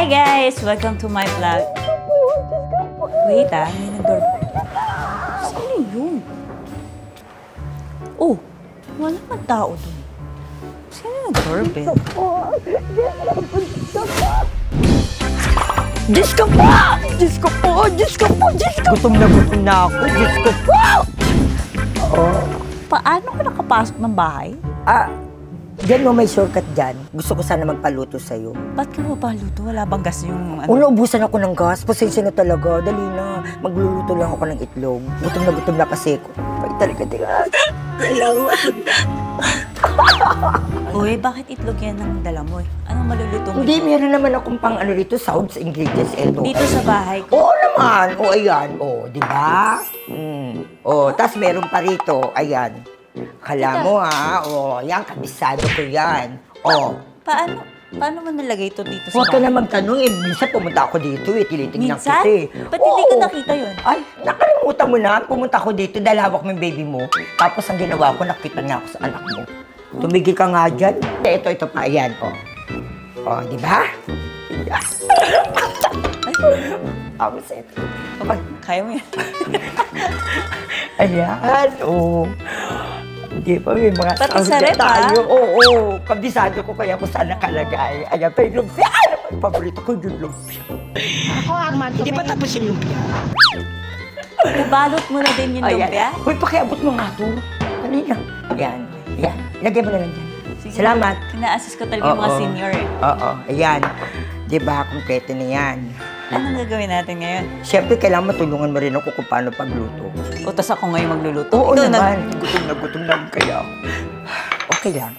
Hi guys! Welcome to my vlog. Wait may nag-doorbell. Sino yun? Oh, wala naman tao dun. Sino nag-doorbell? Diyos ko po! Diyos ko po! Diyos ko po! Diyos ko! Gutom na ako. Diyos ko po! Paano ka nakapasok ng bahay? Diyan mo may shortcut dyan. Gusto ko sana magpaluto sa'yo. Ba't ka mapaluto? Wala bang gas yung ano? Naubusan ako ng gas. Pasensya na talaga. Dali na. Magluluto lang ako ng itlog. Gutom na kasi ko. Pay talaga din. Uy, bakit itlog yan ang dala mo eh? Anong maluluto mo? Hindi, meron naman akong pang ano rito, sounds ingredients. Eto. Dito sa bahay ko? Oo naman. O, ayan. O, di ba? O, tas meron pa rito. Ayan. Kala mo ha. O, yan. Kabisado ko yan. O. Paano mo nalagay ito dito sa Huwag ka bahay? na magtanong eh. Minsan pumunta ako dito eh. Tinitingnan Minsan? kita eh. Ba't hindi ko nakita yun? Ay, nakalimutan mo na. Pumunta ako dito dahil hawak mo yung baby mo. Tapos ang ginawa ko, nakita niya ako sa anak mo. Tumigil ka nga dyan. Ito pa. Ayan, o. O, di ba? Tapos ito. Kaya mo yan? Ayan, o. Hindi pa, may mga Pati sound sa rep, tayo. Oo, kabisado ko kaya kung saan nakalagay. Ayan pa yung lumpia. Ano ba yung paborito ko yung lumpia? Ako, Armando. Hindi pa tapos yung lumpia. Nabalot mo na din yung lumpia? Uy, pakiabot mo nga ito. Dali lang. Ayan. Ayan. Lagay mo na lang dyan. Salamat. Ina-assist ko talaga yung mga senior eh. Oo. Ayan. Diba, kompleto na yan. Anong gagawin natin ngayon? Siyempre, kailangan matulungan mo rin ako kung paano pagluto. Utos ako ngayon magluluto. Oo Ikaw naman. Gutom na kaya ako. Okay lang.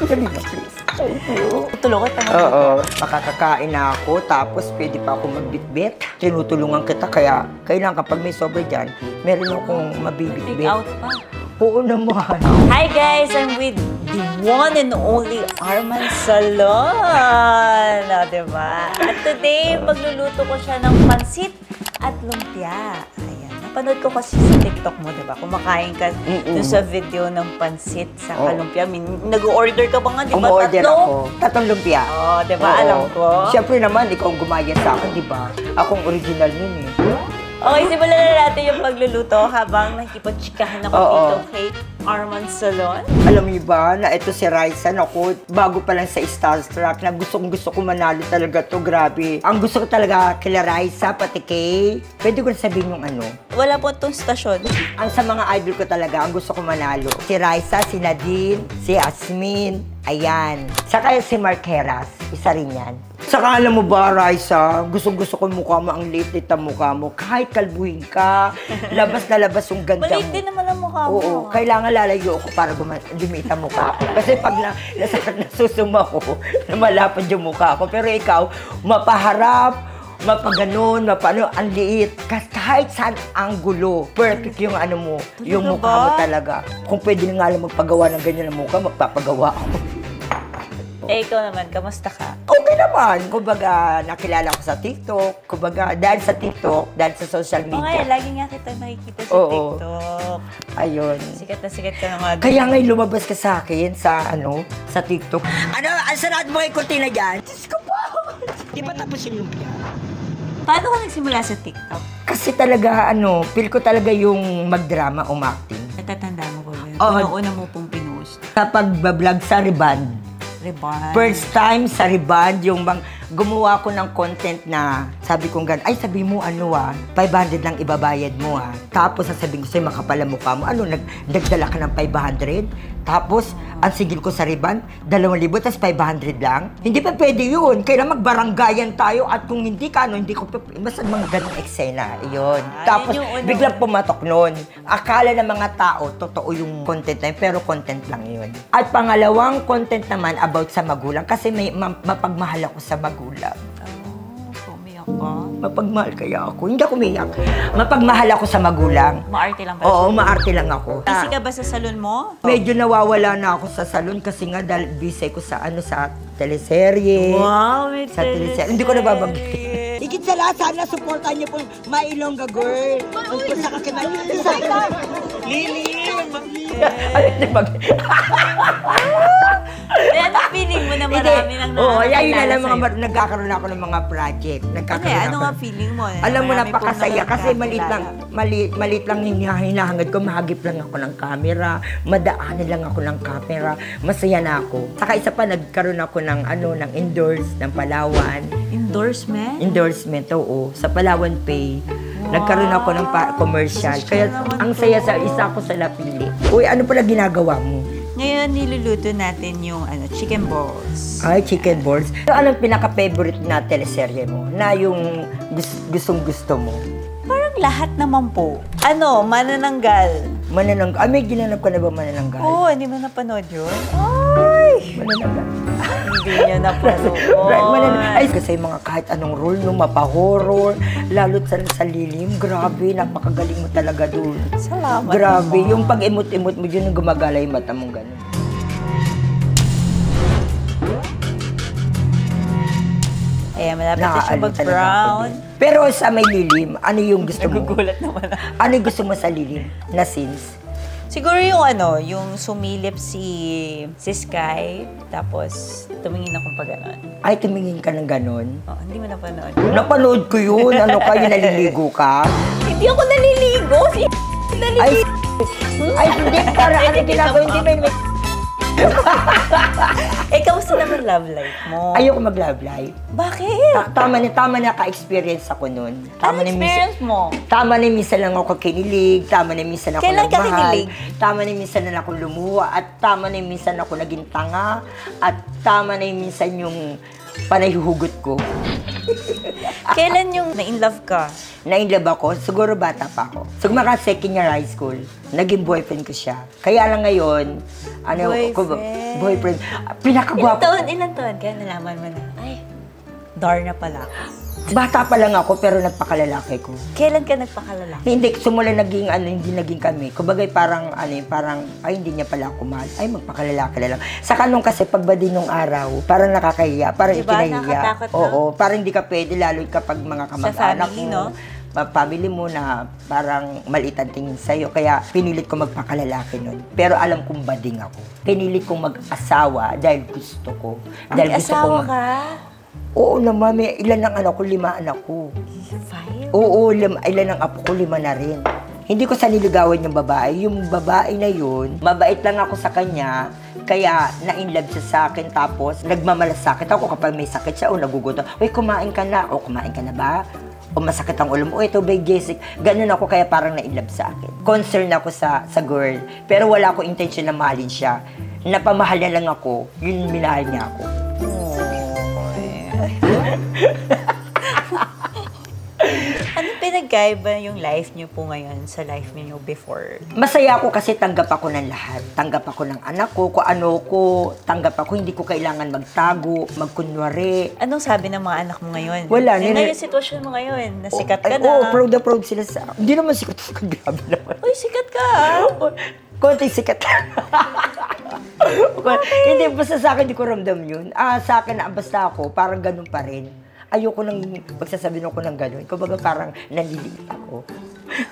Dali na, please. Thank you. Tulungan ka Oo. Makakakain na ako, tapos pwede pa ako magbitbit. Tinutulungan kita, kaya kailangan kapag may sobra dyan, meron akong Take mabibitbit. out pa. Oo naman. Hi guys! I'm with the one and only Arman Salon. Diba? At today, magluluto ko siya ng pansit at lumpia. Ayan. Napanood ko kasi sa TikTok mo, diba? Kumakain ka doon sa video ng pansit sa lumpia. Nag-order ka ba nga, diba? Umorder ako. Tatlong lumpia. Oo, diba? Alam ko. Siyempre naman, ikaw ang gumaya sa akin, diba? Akong original yun eh. Okay, simulan na natin yung pagluluto habang nakikipag-chikahan ako dito kay Arman Salon. Alam niyo ba na ito si Raisa, naku, bago pa lang sa Starstruck, na gusto ko manalo talaga to, grabe. Ang gusto ko talaga kila Raisa, pati kay, pwede ko sabihin yung ano. Wala po itong stasyon. Ang sa mga idol ko talaga, ang gusto ko manalo. Si Raisa, si Nadine, si Asmin, ayan. Saka si Mark Heras, isa rin yan. Saka alam mo ba, Raisa, gusto ko mukha mo, ang liit ang mukha mo. Kahit kalbuhin ka, labas na labas yung ganda mo. Maliit din naman ang mukha mo. Oo, kailangan lalayo ako para lumita mukha ko. Kasi pag nasusuma ko, malapad yung mukha ko. Pero ikaw, mapaharap, mapaganon, mapano, ang liit. Kahit saan anggulo, perfect yung ano mo, yung mukha mo talaga. Kung pwede na nga lang magpagawa ng ganyan ang mukha, magpapagawa ako. Eh, ikaw naman, kamusta ka? Okay naman. Kumbaga, nakilala ko sa TikTok. Kumbaga, dahil sa TikTok, dahil sa social media. Okay, lagi nga kita nakikita sa TikTok. Ayun. Sikat na sikat ka naman. Kaya ngayon lumabas ka sa akin sa sa TikTok. Ang sarap mo kay Cortina dyan? Diyos ko po! Di ba tapos yung lumpia? Paano ka nagsimula sa TikTok? Kasi talaga, feel ko talaga yung magdrama o acting. Natatanda mo ba yun? Oo. Una mo pong pinost. Kapag bablog sa Reband, Reband. first time sa Reband, yung gumawa ko ng content na sabi kong ay sabi mo 500 lang ibabayad mo Tapos sasabihin ko sa'yo, makapala mukha mo, nagdala ka ng 500? Tapos, ang sigil ko sa Reband, 2,000, tapos 500 lang? Hindi pa pwede yun. Kailangan magbaranggayan tayo at kung hindi ka, hindi ko basta mga ganong eksena. Yun. Tapos, biglang pumatok nun. Akala ng mga tao, totoo yung content na yun, pero content lang yun. At pangalawang content naman about sa magulang, kasi may mapagmahal ako sa magulang. Umiyak ka? Mapagmahal kaya ako. Hindi ako umiyak. Mapagmahal ako sa magulang. Maarte lang ba? Oo, maarte lang ako. Busy ka ba sa salon mo? Medyo nawawala na ako sa salon kasi nga dahil busy ko sa sa teleserye. Wow, may Sa teleserye. Hindi ko nababanggit. Higit sa lahat, sana supportan niyo po Mailongga Girl. Kung sa kakimay. Lilim! Ano yung Anong feeling mo na marami nang Oo, yun na nakakilala lang, sa'yo? nagkakaroon ako ng mga project. Ano nga feeling mo? Alam mo, Marami pong napakasaya kasi nakakilala. maliit lang hinahangad ko, mahagip lang ako ng camera, madaanan lang ako ng camera, masaya na ako. Saka isa pa, nagkaroon ako ng ng endorse ng Palawan. Endorsement, oo, sa Palawan Pay. Nagkaroon ako ng commercial. Kaya ang saya sa isa ko sa napili. Uy, ano pala ginagawa mo? Ngayon, niluluto natin yung chicken balls. Ay, chicken balls. Anong pinaka-favorite na teleserye mo? Na yung gustong-gusto mo? Parang lahat naman po. Manananggal. Manananggal. May ginanap ka na ba Manananggal? Oo, hindi mo napanood yun? Ay! Manananggal. Hindi niyo napanood. Ay, kasi mga kahit anong role, no, mapa-horror, lalo't sa lilim, grabe, napakagaling mo talaga dun. Salamat. Grabe, naman. yung pag-imot-imot mo dyan, gumagala yung mata mong gano'n. Ayan, malapit na siya mag-brown. Pero sa may lilim, ano yung gusto mo? Nagugulat naman ako. Ano yung gusto mo sa lilim na scenes? Siguro yung yung sumilip si Sky, tapos tumingin akong pa gano'n. Ay, tumingin ka ng gano'n? Oh, hindi mo napanood. Napanood ko yun. Ano kayo, naliligo ka? Hindi ako naliligo! Ay, ay, hindi. Para ano ginagawa? Hindi ba Kamusta naman love life mo? Ayoko mag-love life. Bakit? Tama na ka-experience ako nun. Ano experience mo? Tama na minsan lang ako kinilig, tama na minsan ako Kailan ka nagmahal, kinilig? tama na minsan na ako lumuha, at tama na minsan ako naging tanga, at tama na minsan yung panahihugot ko. Kailan yung na-in-love ka? Na-inlove ako, siguro bata pa ako. Siguro mga second year high school, naging boyfriend ko siya. Kaya lang ngayon, boyfriend. Pinakagwapo. Ilan taon? Kaya nalaman mo na, ay, Darna pala ako. Bata pa lang ako, pero nagpakalalaki ko. Kailan ka nagpakalalaki? Hindi, simula naging, hindi naging kami. Kumbaga parang, ay, hindi niya pala ako mahal. Ay, magpakalalaki na lang. Saka nung kasi pagbadi nung araw, parang nakakahiya, parang diba? ikinahiya. Nakakatakot na? Oo, parang hindi ka pwede, lalo kapag mga kamag-anak family, mo. no? Family mo na parang maliit ang tingin sa'yo. Kaya pinilit ko magpakalalaki nun. Pero alam kong bading ako. Pinilit kong mag-asawa dahil gusto ko. Dahil gusto ko asawa ka? Oo naman, may ilan ang anak ko, 5 anak ko. 5? Oo, ilan ang apo ko, 5 na rin. Hindi ko sa niligawan yung babae. Yung babae na yun, mabait lang ako sa kanya, kaya na-inlove siya sa akin, tapos nagmamalasakit ako kapag may sakit siya, o nagugutom. Uy, kumain ka na. O, kumain ka na ba? O masakit ang ulo mo. O, ito ba, Jessica? Ganun ako, kaya parang na-inlove sa akin. Concern ako sa girl, pero wala ko intention na mahalin siya. Napamahal na lang ako, yun minahal niya ako. Anong pinagkaiba yung life niyo po ngayon sa life niyo before? Masaya ako kasi tanggap ako ng lahat. Tanggap ako ng anak ko, kung ano ko, tanggap ako, hindi ko kailangan magtago, magkunwari. Anong sabi ng mga anak mo ngayon? Wala. Ngayon yung sitwasyon mo ngayon, nasikat ka na. Oo, proud na proud sila sa... Hindi naman sikat. Grabe naman. Uy, sikat ka! Konting sikat. Hindi, basta sa akin, hindi ko ramdam yun. Sa akin, basta ako, parang ganun pa rin. Ayoko nang magsasabihin ako ng gano'n. Kumbaga parang naliliit ako.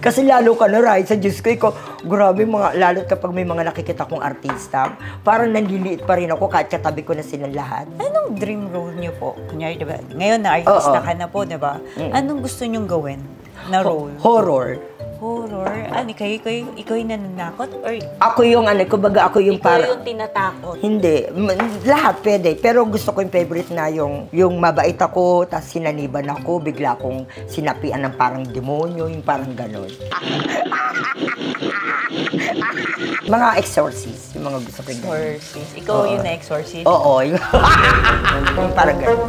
Kasi lalo ka na, right? Sa Diyos ko, grabe, lalo kapag may mga nakikita kong artista, parang naliliit pa rin ako kahit katabi ko na silang lahat. Anong dream role niyo po? Kunyari, diba? Ngayon na artista ka na po, diba? Anong gusto niyong gawin na role? Horror. Horror? Ikaw yung nananakot? Or Ako yung kumbaga ako yung ikaw yung tinatakot? Hindi. Lahat pwede. Pero gusto ko yung favorite na yung mabait ako, tapos sinaniban ako, bigla akong sinapian ng parang demonyo, yung parang ganon. Mga exorcist, yung mga gusto ko yung ganon. Exorcist. Ikaw yung na-exorcist? Oo. Yung parang ganon.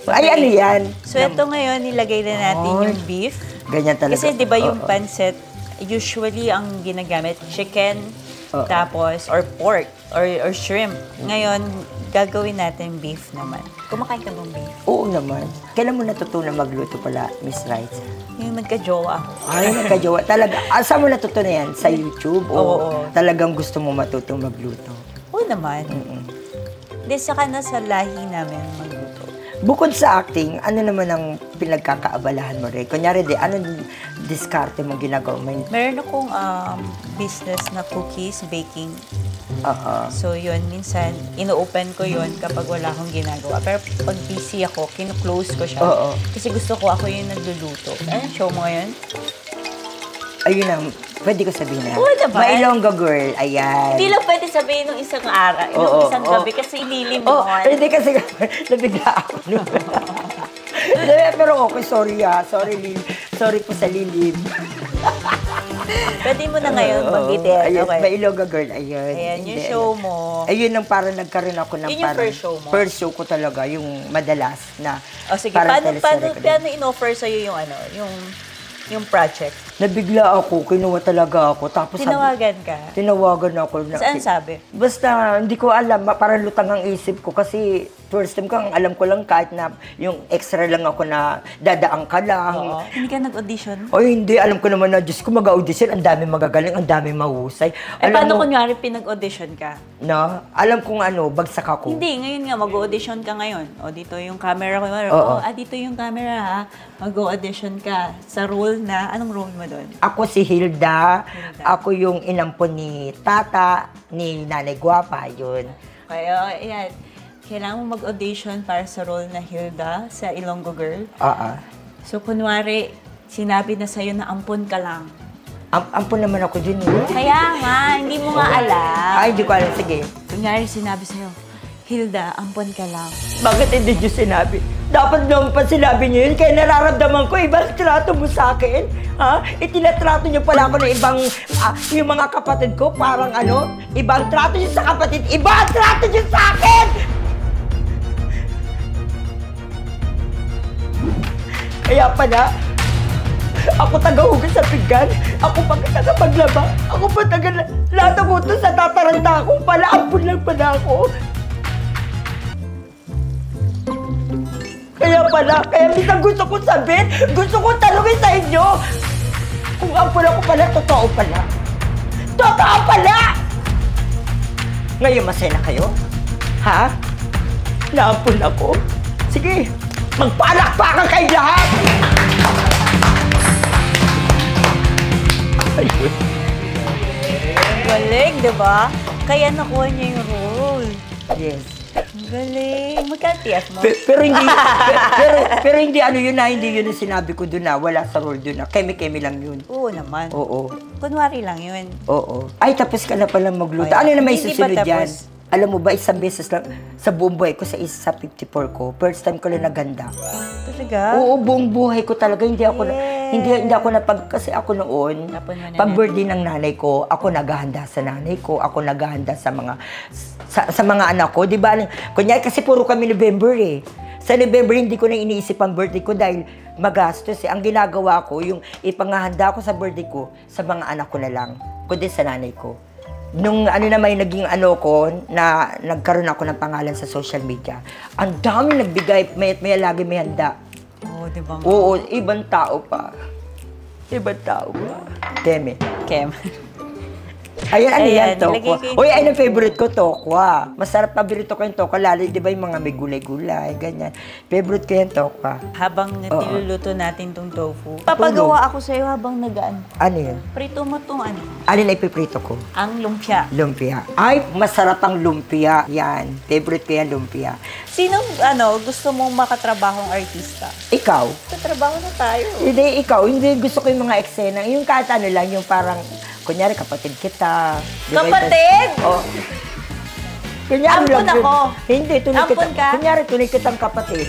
Ay, ano yan? So, ito ngayon, nilagay na natin yung beef. Ganyan talaga. Kasi, di ba yung pancit, usually ang ginagamit, chicken, tapos, or pork, or shrimp. Ngayon, gagawin natin beef naman. Kumakain ka bang beef? Oo naman. Kailan mo natutunan magluto pala, Miss Rights? Yung magka-jowa. Ay, nagka-jowa. Talaga. Saan mo natutunan yan? Sa YouTube? Oo. Talagang gusto mo matutong magluto? Oo naman. Hindi, saka na sa lahi namin magluto. Bukod sa acting, ano naman ang pinagkakaabalahan mo rin? Kunyari, anong diskarte mo ginagawa mo? Meron akong business na cookies, baking. Oo. So yun, minsan, ino-open ko yun kapag wala akong ginagawa. Pero pag busy ako, kino-close ko siya. Oo. Kasi gusto ko ako yung nagluluto. Ano show mo ngayon? Ayun na, pwede ko sabihin na. Oo naman. Mailonggo girl, ayan. Hindi lang pwede sabihin nung isang araw, nung Oo, isang oo. gabi kasi ililim Oh, mo. hindi kasi nabigla ako. Pero okay, sorry Sorry, Lil. Sorry po sa lilim. Pwede mo na ngayon mag-itin. Ayun, Okay. Mailonggo girl, ayun. Ayan, yung Hindi, show ano. mo. Ayun ang parang nagkaroon ako ng Yun yung parang... first show mo? First show ko talaga, yung madalas na... O sige, parang paano teleserye. in-offer sa'yo yung yung project? Nabigla ako, kinuha talaga ako. Tapos Tinawagan ka? Tinawagan ako. Saan sabi? Basta, hindi ko alam. Parang lutang ang isip ko kasi first time kang alam ko lang kahit na yung extra lang ako na dadaan ka lang. Oo. Hindi ka nag-audition? O hindi, alam ko naman na, Diyos ko, mag-audition, ang dami magagaling, ang dami mahusay. Paano kunyari pinag-audition ka? Na, alam kong bagsak ako. Hindi, ngayon nga, mag-audition ka ngayon. O, dito yung camera ko. Oo. Dito yung camera ha. Mag-audition ka sa role na, anong role mo doon? Ako si Hilda. Ako yung inampon ni Tata, ni Nanay Guapa, yun. Kaya, ayan. Kailangan mo mag-audition para sa role na Hilda sa Ilonggo Girl. Oo. So, kunwari, sinabi na sa'yo na ampun ka lang. Ampon naman ako dun. Kaya nga, hindi mo nga alam. Ay, hindi ko alam. Sige. Kunyari, sinabi sa'yo, Hilda, ampun ka lang. Bakit hindi niyo sinabi? Dapat naman pa sinabi niyo yun, kaya nararamdaman ko, ibang trato mo sa akin. Ha? Itinatrato niyo pala ako ng ibang, yung mga kapatid ko, parang ibang trato niyo sa kapatid, ibang trato niyo sa akin! Kaya pala, ako taga-hugas sa pinggan, ako pa taga-paglaba, ako pa lahat ng utos sa tataranta ko, pala ampun lang pala ako. Kaya minsan gusto ko sabihin, gusto ko tanungin sa inyo, kung ampun ako pala, totoo pala. Totoo pala! Ngayon, masaya na kayo? Ha? Naampun ako? Sige, magpalakpakan kayo lahat! Ayun. Galing, di ba? Kaya nakuha niya yung role. Yes. Ang galing. Magkano TF mo? Pero hindi, pero hindi hindi yun ang sinabi ko doon na, wala sa role doon na, keme-keme lang yun. Oo naman. Oo. Kunwari lang yun. Oo. Ay, tapos ka na pala magluto. Ay, Ano na may hindi susunod pa yan? tapos. Alam mo ba, isang beses lang, sa buong buhay ko, sa 54 ko, first time ko lang naganda. Talaga? Oo, buong buhay ko talaga, hindi ako kasi ako noon, pag birthday ng nanay ko, ako naghahanda sa nanay ko, ako naghahanda sa mga anak ko, di ba? Kunyari, kasi puro kami November eh. Sa November, hindi ko na iniisip ang birthday ko dahil magastos eh. Ang ginagawa ko, yung ipangahanda ko sa birthday ko, sa mga anak ko na lang, kundi sa nanay ko. Nung may naging ko, na nagkaroon ako ng pangalan sa social media, ang dami nagbigay, maya lagi may handa. Oo, di ba? Oo, ibang tao pa. Ibang tao pa. Keme. Kem. Ayan, Ayan, tokwa. nilagay ko yung Uy, ang favorite ko, tokwa. Masarap paborito ko yung tokwa, lalo, di ba yung mga may gulay-gulay, ganyan. Favorite ko yung tokwa. Habang niluluto natin tong tofu, papagawa ako sa'yo habang nagaan. Ano yun? Prito mo tong Alin ay piprito ko? ang lumpia. Lumpia. Ay, masarap ang lumpia. Yan. Favorite ko yan, lumpia. Sinong gusto mong makatrabahong artista? Ikaw? Katrabaho na tayo. Hindi, ikaw. Hindi gusto ko yung mga eksena. Yung kahit lang, yung parang, kunyari, kapatid kita. Di ba, Kapatid? Oh. Kunyari Ampun lang. ako? Hindi, tunay kita. Ampun ka? Kunyari, tunay kitang kapatid.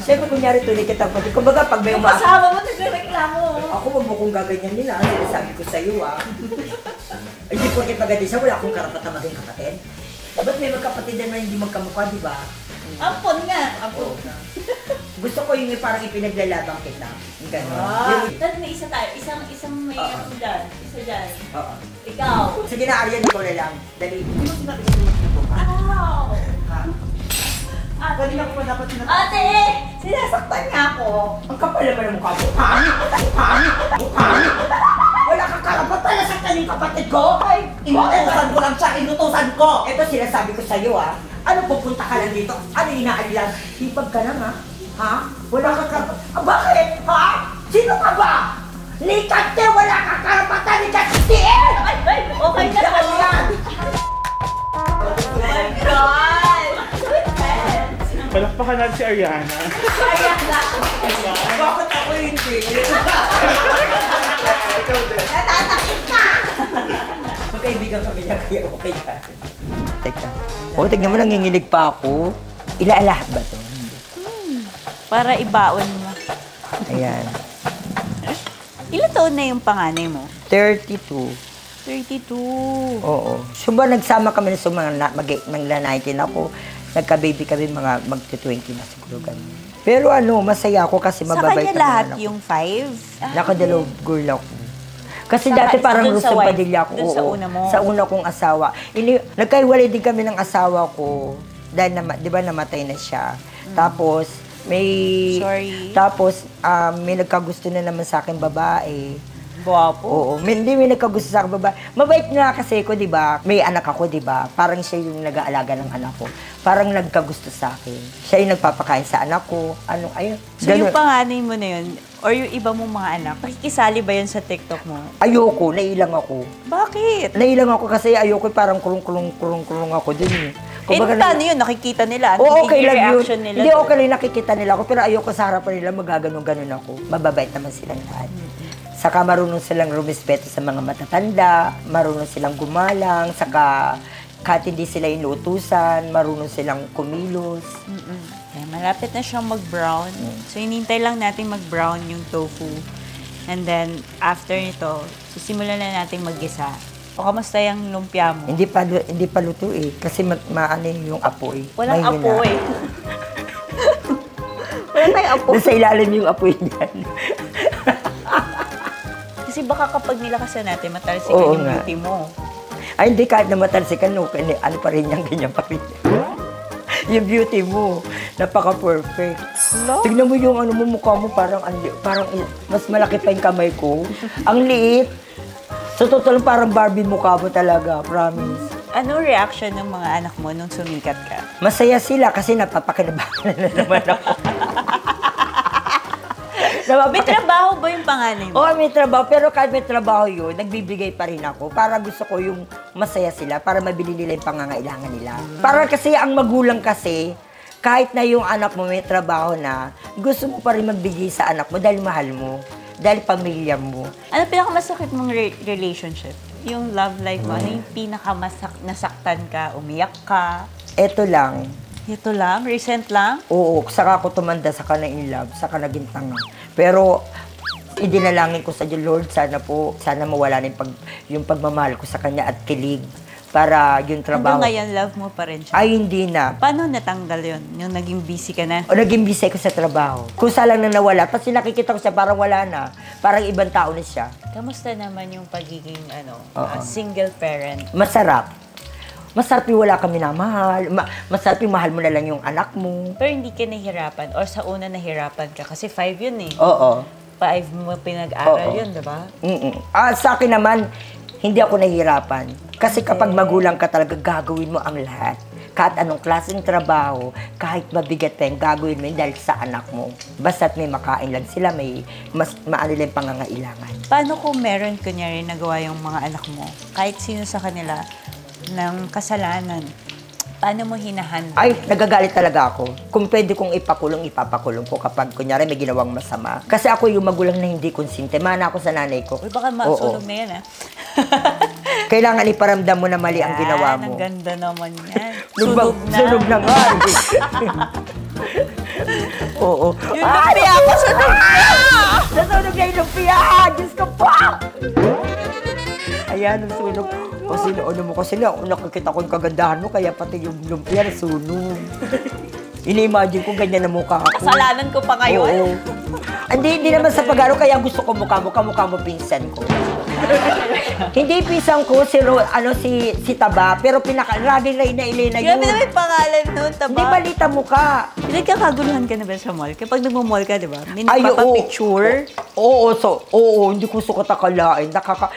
Siyempre, kunyari, tunay kitang kapatid. Kumbaga, pag may Kasama mo, nagreklamo. Ako, wag mo kong gaganyan nila. Sinasabi ko sa'yo, Hindi po kita ganyan siya. Wala akong karapat na maging kapatid. Ba't may magkapatid na hindi magkamukha, di ba? Ampon nga. Ampon. Gusto ko yung parang ipinaglalaban kita. Gano'n. Tapos may isa tayo. Isang may dyan. Isa dyan. Oo. Ikaw. Sige na, Aryan, ikaw na lang. Dali. Hindi mo sinabi ko. Wow! Kanina ko pa dapat sinabi. Ate! Sinasaktan niya ako. Ang kapal naman ang mukha mo. Wala kang karapatan na saktan yung kapatid ko. Inutusan ko lang siya, inutusan ko. Ito sinasabi ko sa'yo, Ano pupunta ka lang dito? Ano inaalis? Hipag ka lang, ha? Wala kang karapatan. Bakit? Ha? Sino ka ba? Ni Kate, wala kang karapatan ni Kate! Ay! Okay na Yan, ako. yan. God! Palakpakan natin si Ariana. Bakit ako hindi? Natatakit ka! Magkaibigan kami niya, kaya okay ka. Teka. O, tignan mo, nanginginig pa ako. Ilaalah ba to? Para ibaon mo. Ayan. Ilan taon na yung panganay mo? 32. 32. Oo. So ba, nagsama kami sa mga nagla-19 ako. Nagka-baby kami, mga magti-20 na siguro ganun. Pero ano, masaya ako kasi Sa mababait kanya naman lahat ako. yung 5? Nakadalawang girl ako. Kasi Saka dati parang dun sa Rosem wife, Padilla ako. dun sa oo. una mo. Sa una kong asawa. Nagkahiwalay din kami ng asawa ko. Dahil, di ba, namatay na siya. Tapos, Sorry. Tapos, may nagkagusto na naman sa akin babae. Guwapo. Oo. Hindi may nagkagusto sa akin babae. Mabait nga kasi ko, di ba? May anak ako, di ba? Parang siya yung nag-aalaga ng anak ko. Parang nagkagusto sa akin. Siya yung nagpapakain sa anak ko. Ayun. So yung panganay mo na yun, or yung iba mong mga anak, nakikisali ba yun sa TikTok mo? Ayoko, nailang ako. Bakit? Nailang ako kasi ayoko parang kulong-kulong ako din eh. Paano yun? Nakikita nila? Ano Oo, okay lang yun. reaction nila? Hindi, okay lang nakikita nila ako, pero ayoko sa harapan nila magaganon-ganon ako. Mababait naman silang lahat. Saka marunong silang rumispeto sa mga matatanda, marunong silang gumalang, saka kahit hindi sila inuutusan, marunong silang kumilos. Okay, malapit na siyang mag-brown. So, hinintay lang natin mag-brown yung tofu. And then, after nito, sisimulan na natin mag-gisa. O, kamusta yung lumpia mo? Hindi pa luto eh, kasi maano yung apoy. Walang Mahina. apoy. Wala tayong apoy. Nasa ilalim yung apoy niyan. Kasi baka kapag nilakasan natin, matalsikan Oo yung nga. beauty mo. Ay, hindi, kahit na matalsikan, no, ano pa rin yan, ganyan pa rin. Yung beauty mo, napaka-perfect. Hello? Tignan mo yung ano mo, mukha mo, parang mas malaki pa yung kamay ko. Ang liit. Sa total, parang Barbie mukha mo talaga, promise. Ano reaction ng mga anak mo nung sumikat ka? Masaya sila kasi napapakinabangan na naman ako. May trabaho ba yung panganay mo? Oo, may trabaho. Pero kahit may trabaho yun, nagbibigay pa rin ako. Para gusto ko yung masaya sila, para mabili nila yung pangangailangan nila. Para kasi ang magulang kasi, kahit na yung anak mo may trabaho na, gusto mo pa rin magbigay sa anak mo dahil mahal mo. Dahil pamilya mo. Ano pinakamasakit mong relationship? Yung love life mo? Ano yung pinakamasaktan ka? Umiyak ka? Eto lang. Ito lang? Recent lang? Oo, saka ako tumanda, saka na in love, saka naging tanga. Pero, idinalangin ko sa Diyos, Lord, sana mawala na yung pagmamahal ko sa Kanya at kilig. Para yung trabaho. Hanggang ngayon, love mo pa rin siya? Ay, hindi na. Paano natanggal yun? Yung naging busy ka na? O naging busy ko sa trabaho. Kung saan lang na nawala, kasi nakikita ko siya parang wala na. Parang ibang tao na siya. Kamusta naman yung pagiging Oo. single parent? Masarap. Masarap yung wala kami na mahal. Masarap yung mahal mo na lang yung anak mo. Pero hindi ka nahirapan or sa una nahirapan ka kasi 5 yun eh. Oo. 5 mo pinag-aral Oo. yun, diba? Sa akin naman, hindi ako nahihirapan. Kasi kapag magulang ka talaga, gagawin mo ang lahat. Kahit anong klaseng trabaho, kahit mabigat pa yung gagawin mo yun dahil sa anak mo. Basta't may makain lang sila, may maano lang pangangailangan. Paano kung meron kunyari nagawa yung mga anak mo, kahit sino sa kanila, ng kasalanan, paano mo hinahandle? Ay, nagagalit talaga ako. Kung pwede kong ipakulong, ipapakulong ko kapag kunyari may ginawang masama. Kasi ako yung magulang na hindi konsinte. Mana ako sa nanay ko. Uy, baka masunog na yan, ah. Kailangan iparamdam mo na mali ang ginawa mo. Ang ganda naman yan. Sunog Sunog na. Sunog na nga. Oo. Yung lumpia ko, sunog na! Nasunog na yung lumpia! Diyos ko po! Ayan, nasunog. Kasi ano mo kasi nakikita ko yung kagandahan mo, kaya pati yung lumpia nasunog. Ini-imagine ko ganyan na mukha ako. Kasalanan ko pa ngayon. Oo. Hindi naman sa pag-aro, kaya gusto ko mukha mo pinsan ko. Hindi pinsan ko, si Taba, pero laging na Elena yun. Grabe na may pangalan nun, Taba. Hindi balita mukha. Nagkakaguluhan ka na ba sa mall? Kapag nagmo-mall ka, di ba? May nagpapapicture. Oo, hindi ko sukat akalain.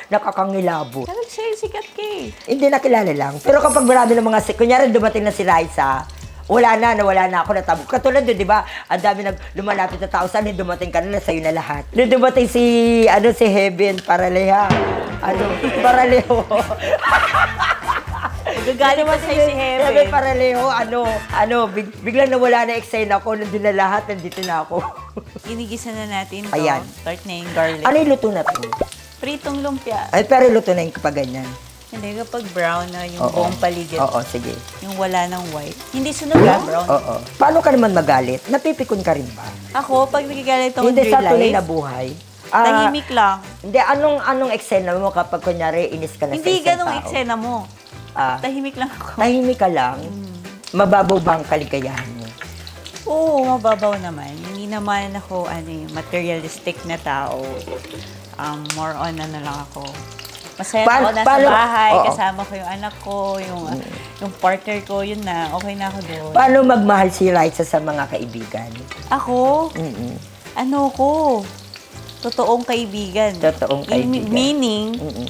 Nakakangilabo. Sabi sa'yo, sikat ka eh. Hindi nakilala lang. Pero kapag marami ng kunyari dumating na si Raisa, nawala na ako, natabog. Katulad doon, di ba? Ang dami lumalapit na tao, saan dumating ka na, sa'yo na lahat. Nung dumating si Heaven, Paraleha. Paraleho. Gagaling pa sa'yo si Heaven. Sabi paraleho, biglang nawala na eksena ko, nandun na lahat, nandito na ako. Inigisa na natin to. Ayan. Start na yung garlic. Ano yung luto na to? Pritong lumpia. Ay, pero luto na yung kapag ganyan. Hindi, kapag brown na yung Oo. buong paligid. Oo, sige. Yung wala ng white. Hindi sunog brown. Oo. Paano ka naman magalit? Napipikon ka rin ba? Ako, pag nagagalit ako in Hindi sa real tunay na life, buhay. tahimik lang. Hindi, anong eksena mo kapag kunyari inis ka na Hindi sa isang ganong tao? eksena mo. Tahimik lang ako. Tahimik ka lang. Mababaw ba ang kaligayahan mo? Oo, mababaw naman. Hindi naman ako materialistic na tao. More on lang ako. Masaya ako nasa bahay, Oo. kasama ko yung anak ko, yung partner ko, yun na. Okay na ako doon. Paano magmahal si Raisa sa mga kaibigan? Ako? Mm-mm. Ano ko? Totoong kaibigan. Totoong kaibigan. Meaning, Mm-mm.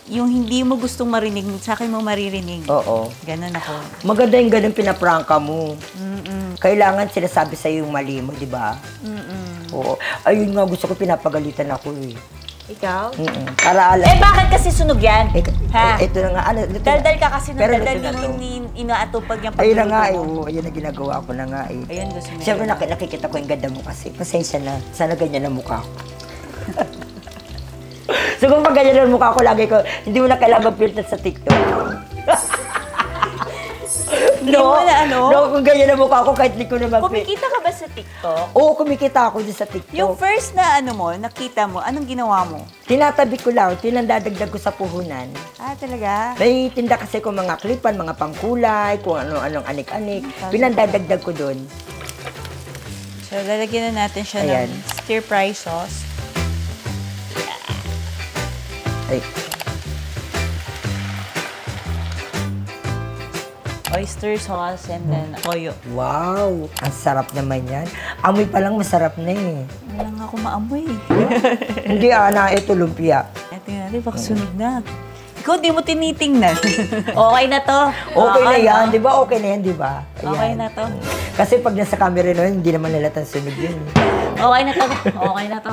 yung hindi mo gustong marinig, sa akin mo maririnig. Oo. Ganon ako. Maganda yung ganun pinaprangka mo. Mm-mm. Kailangan sinasabi sa'yo yung mali mo, di ba? Mm-mm. Oo. Ayun nga, gusto ko pinapagalitan ako eh. Ikaw? Mm-mm. Para alam. Bakit kasi sunog yan? Ha? Ito na nga. Luto na. Daldal ka kasi ng Pero daldal, luto na to. inaatupag yung Ayun na nga eh. pagluluto mo. Oo, ayun na ginagawa ko na nga eh. Ayun, gusto mo. Siyempre nakikita ko yung ganda mo kasi. Pasensya na. Sana ganyan ang mukha ko. So kung pag ganyan ang mukha ko, lagi ko, hindi mo na kailangan mag-filter sa TikTok. Hindi mo na ano? No, kung ganyan ang mukha ko, kahit hindi ko na mag-filter. Kumikita ka ba sa TikTok? Oo, kumikita ako din sa TikTok. Yung first na nakita mo, anong ginawa mo? Tinatabi ko lang, tinandadagdag ko sa puhunan. Ah, talaga? May tinda kasi ko mga klipan, mga pangkulay, kung ano-anong anik-anik. Pinandadagdag ko doon. So, lalagyan na natin siya Ayan. ng stir-fry sauce. Ay, Oyster sauce and then toyo. wow! Ang sarap naman yan. Amoy pa lang masarap na eh. Wala nga ako maamoy. Hindi ito lumpia. Ito yun natin, baka sunog na. Ikaw, di mo tinitingnan. Okay na to. Okay na yan, no? di ba? Okay na yan, di ba? Ayan. Okay na to. Kasi pag nasa camera na yun, hindi naman nalatang sunog yun. Okay na to. Okay na to.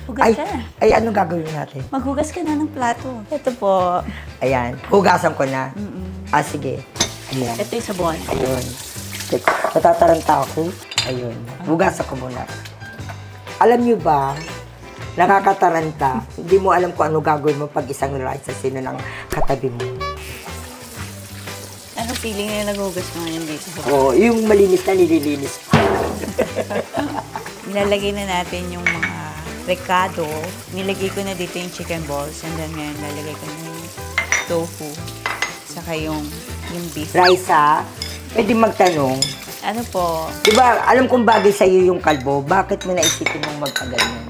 Hugas ka na. Ay, anong gagawin natin? Maghugas ka na ng plato. Ito po. Ayan, hugasan ko na. Sige. Ayan. Ito yung sabon. Ayun. Natataranta ako. Ayun. Hugasan ko muna. Alam niyo ba, nakakataranta, hindi mo alam kung ano gagawin mo pag isang rice sa sino ng katabi mo. Ano feeling na naghugas mo ngayon dito? Oo, yung malinis na nililinis pa. Nilalagay na natin yung mga recado. Nilagay ko na dito yung chicken balls and then ngayon lalagay ko na yung tofu. Saka yung beef. Raisa, pwede magtanong, Ano po? di ba, alam kong bagay sa'yo yung kalbo, bakit mo naisipin mong magpaganyan?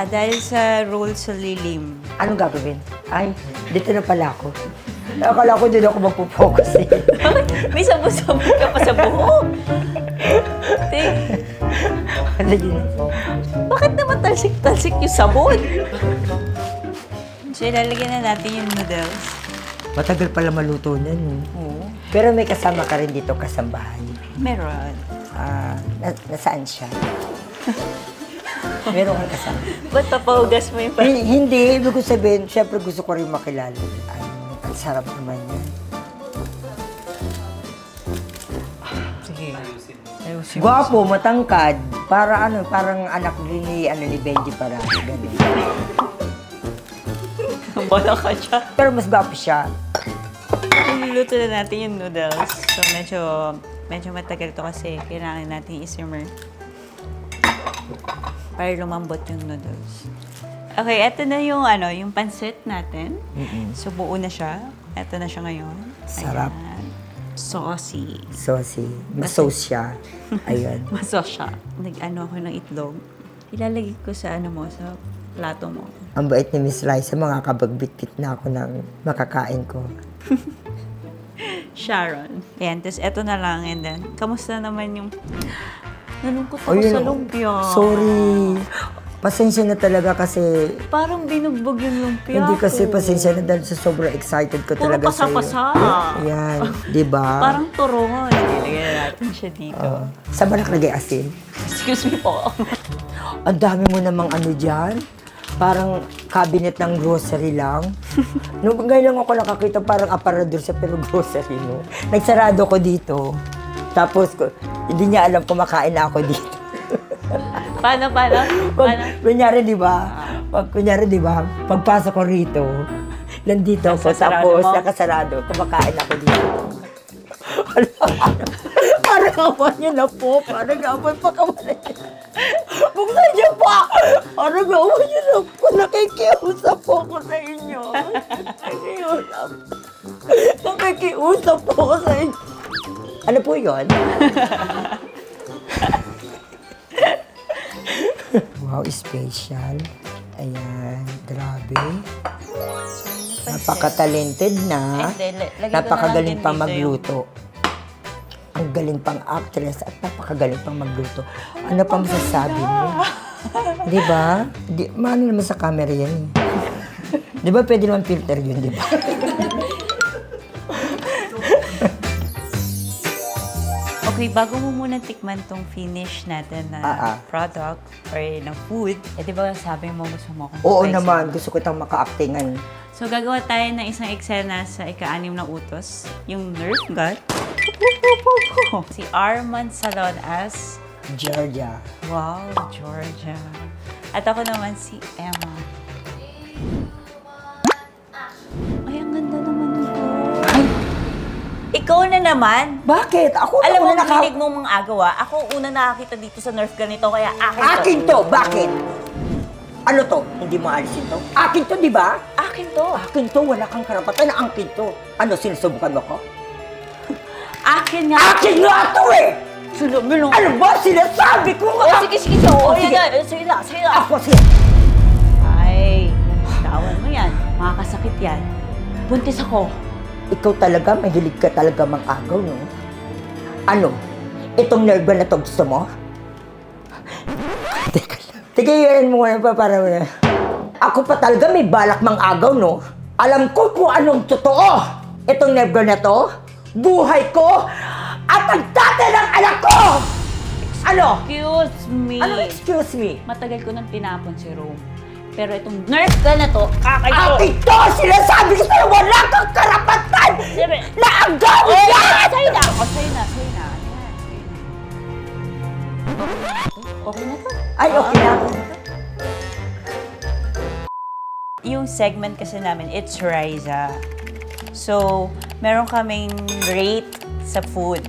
Dahil sa roll sa lilim. Anong gagawin? Ay, dito na pala ako. Akala ko din ako magpo-focus eh. May sabu-sabu ka pa sa buhok. Ano din ako? Bakit naman talsik-talsik yung sabon? So, ilalagyan na natin yung noodles. Matagal pala maluto nun. Oo. Pero may kasama ka rin dito kasambahan. Meron. Nasaan siya? Meron kang kasama. Ba't papahugas mo yung Hindi, ibig ko sabihin, syempre gusto ko rin makilala. Ay, ang sarap naman yan. Sige. Ayusin. Gwapo, matangkad. Parang anak din ni Benji para. Ganun. Bala ka siya. Pero mas gwapo siya. Niluluto na natin yung noodles. So, medyo matagal to kasi kailangan natin i-simmer. Para lumambot yung noodles. Okay, eto na yung pansit natin. So, buo na siya. Eto na siya ngayon. Sarap. Ayan. Saucy. Saucy. Mas-sauce siya. Ayun. Masos siya. Nag-ano ako ng itlog. Ilalagay ko sa sa plato mo. Ang bait ni Miss Raisa, makakabagbit-bit na ako ng makakain ko. Sharon. Ayan, tapos eto na lang. And then, kamusta naman yung... Nalungkot ako Ayun, sa lumpia. Sorry. Pasensya na talaga kasi... Parang binugbog yung lumpia Hindi kasi ko. pasensya na dahil sa sobrang excited ko Puro talaga pasa-pasa. Yan, di ba? Parang turon. Ilagay natin siya dito. Saan ba nakalagay asin? Excuse me po. Ang dami mo namang ano dyan. parang cabinet ng grocery lang. Nung ngayon lang ako nakakita, parang aparador siya, pero grocery, no? Nagsarado ko dito. Tapos, hindi niya alam kumakain na ako dito. Paano? Kunyari, di ba? Pagpasok ko rito, nandito ako, tapos nakasarado, kumakain ako dito. Parang awan niya na po, parang awan pa kawalan niya. Buksan niya pa! Parang awan niya na po, nakikiusap po ako sa inyo. Nakikiusap po ako sa inyo. Ano po yun? Wow, special. Ayan, grabe. Napaka-talented na. Napakagaling pang magluto. Ang galing pang actress at napakagaling pang magluto. Ano pa masasabi mo? Di ba? Maano naman sa camera yan eh. Di ba pwede naman filter yun, di ba? Okay, bago mo muna tikman tong finish natin na product or ng food, di ba sabi mo gusto mo akong Oo naman, gusto ko itang maka-actingan. So, gagawa tayo ng isang eksena sa ika-6 na utos, yung Nerf gun. Si Arman Salon as Georgia. Wow, Georgia. At ako naman si Emma. Ay, ang ganda naman nito. Ay! Ikaw na naman. Bakit? Ako Alam mo, una hilig mong mga agawa. Ako una nakakita dito sa Nerf gun nito, kaya akin to. Akin to! Bakit? Ano to? Hindi mo alisin to? Akin to, di ba? Akin to. Akin to, wala kang karapatan na akin to. Ano, sinusubukan mo ko? Akin nga. Akin nga to eh! Ano ba? Sinasabi ko nga! Sige. Oo, sige na. Ako siya. Ay, tawan mo yan. Makakasakit yan. Buntis ako. Ikaw talaga, mahilig ka talaga mang-agaw, no? Ano? Itong nerve na to gusto mo? Teka lang. Tigilan mo nga pa para na. Ako pa talaga may balak mang-agaw, no? Alam ko kung anong totoo. Itong nerve na to, buhay ko, at ang tatay ng anak ko! Ano? Excuse me. Ano excuse me? Matagal ko nang tinapon si Rome. Pero itong Nerf gun na to, akin to. Akin to! Sinasabi ko sa'yo, wala kang karapatan! Na agaw yan! Sa'yo na. Okay na to. Ay, okay na. Yung segment kasi namin, it's Riza. So, meron kaming rate sa food.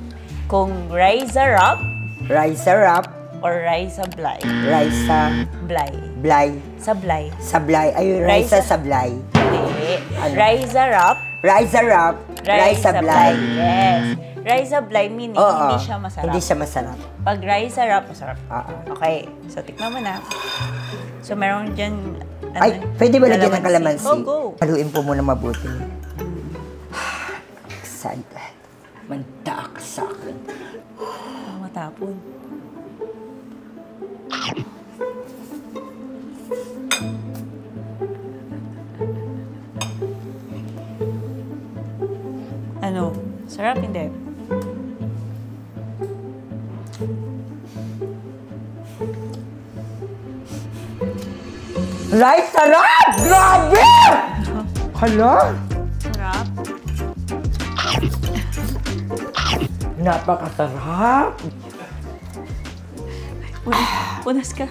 Kung Riza Wrap Riza Wrap, or Riza Blay. Riza Blay. Blay. Sablay. Sablay. Ay, Riza Sablay. Hindi. Ano? Riza Wrap. Riza Wrap, Riza Blay. Yes. Riza Blay meaning hindi siya masarap. Hindi siya masarap. Pag Riza Wrap, masarap. Oo. Okay. So, tikman mo na. So, meron dyan... Ay, pwede ba lagyan ng kalamansi? Go. Haluin po muna mabuti. Excited. Manda ka sa akin. Matapon. Ano? Sarap, hindi? Right, sarap! Grabe! Hala? Sarap. Napakasarap! Punas ka.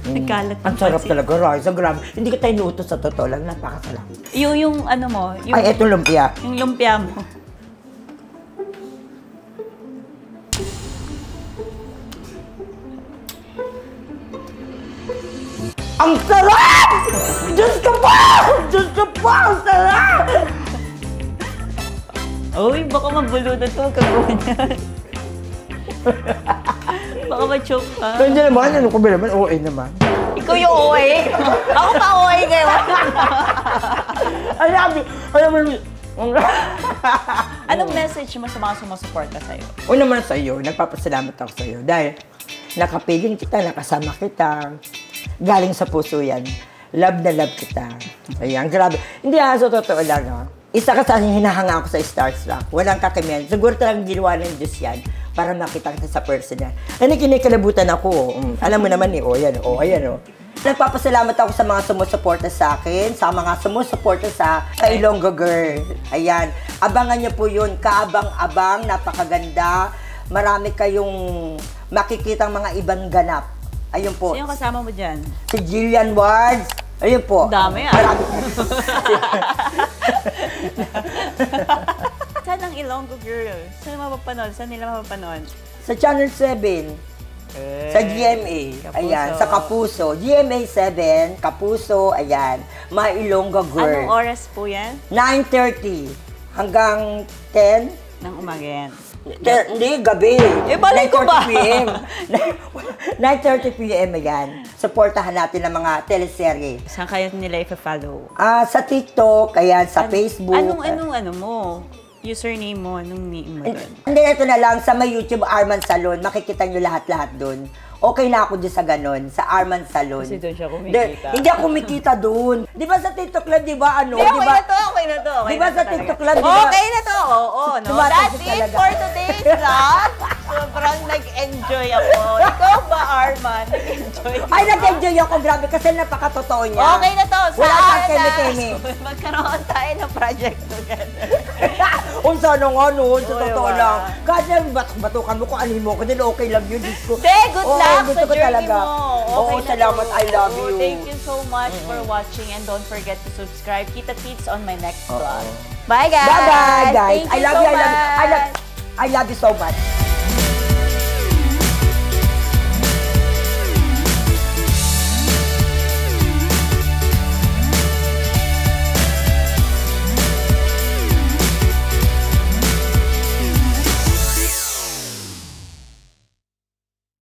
Nagkalat. Ang sarap talaga, Riza. Grabe. Hindi ka tayo nutos sa totoo lang. Napakasarap. Yung ano mo, yung, Ay, eto lumpia. yung lumpia mo. Ang sarap! Diyos ko po! Diyos ko po! Ang sarap! Uy, baka mabulunan to. Kagawin yan. Baka ma-choke ka. Hindi naman. Ano ko ba naman? OA naman. Ikaw yung OA. Ako pa OA ngayon. Alam mo, Anong message mo sa mga sumusuporta sa'yo? una naman sa'yo, nagpapasalamat ako sa'yo dahil nakapiling kita, nakasama kita. Galing sa puso yan. Love na love kita. Ayan, grabe. Hindi sa totoo lang, no? Isa ka sa hinahanga ako sa Starstruck. Walang kakimihan. Siguro talagang ginawa ng Diyos yan para makita kita sa personal. Ano kinikalabutan ako. Alam mo naman eh, ayan, ayan. Nagpapasalamat ako sa mga sumusuporta sa akin, sa mga sumusuporta sa kay Ilonggo Girl. Ayan. Abangan niyo po yun. Kaabang-abang, napakaganda. Marami kayong makikitang mga ibang ganap. Ayun po. Sino kasama mo dyan? Si Jillian Wards. Ayun po. Dami, ah. Marami. Saan ang Ilonggo Girl? Saan mapapanood? Saan nila mapapanood? Sa Channel 7. Sa GMA. Kapuso. Ayan. Sa Kapuso. GMA 7. Kapuso. Ayan. Mga Ilonggo Girl. Anong oras po yan? 9:30 hanggang 10. Ng umaga yan. Hindi, gabi. Balay ko ba? 9:30 p.m. 9:30 p.m. Ayan. Supportahan natin ang mga teleserye. Saan kayo nila ipa-follow? Sa TikTok, ayan, sa Facebook. Anong mo? Username mo? Anong name mo doon? Hindi, ito na lang. Sa may YouTube, Arman Salon. Makikita nyo lahat-lahat doon. Okay na ako dyan sa ganon, sa Arman Salon. Kasi doon siya kumikita. Hindi ako kumikita doon. Di ba sa TikTok lang, di ba ano? Okay na to, okay na to. Di ba sa TikTok lang, di ba? Okay na to, oo. No? Tumatakbo That's it talaga. for today's vlog. Sobrang nag-enjoy ako. Ikaw ba, Arman? Nag-enjoy ka Ay, ba? nag-enjoy ako. Grabe, kasi napakatotoo niya. Okay na to. Wala Sana kang keme-keme. magkaroon tayo ng project together. Kung sana nga noon, sa Oo, totoo diba? lang. Kahit na batukan mo kung anin mo ko, din okay lang yun. Good luck gusto sa ko journey talaga. mo. Oo, na salamat. to. I love you. Thank you so much for watching and don't forget to subscribe. Kita Tits on my next vlog. Bye, guys. Bye-bye, guys. Thank you so much. I love you so much.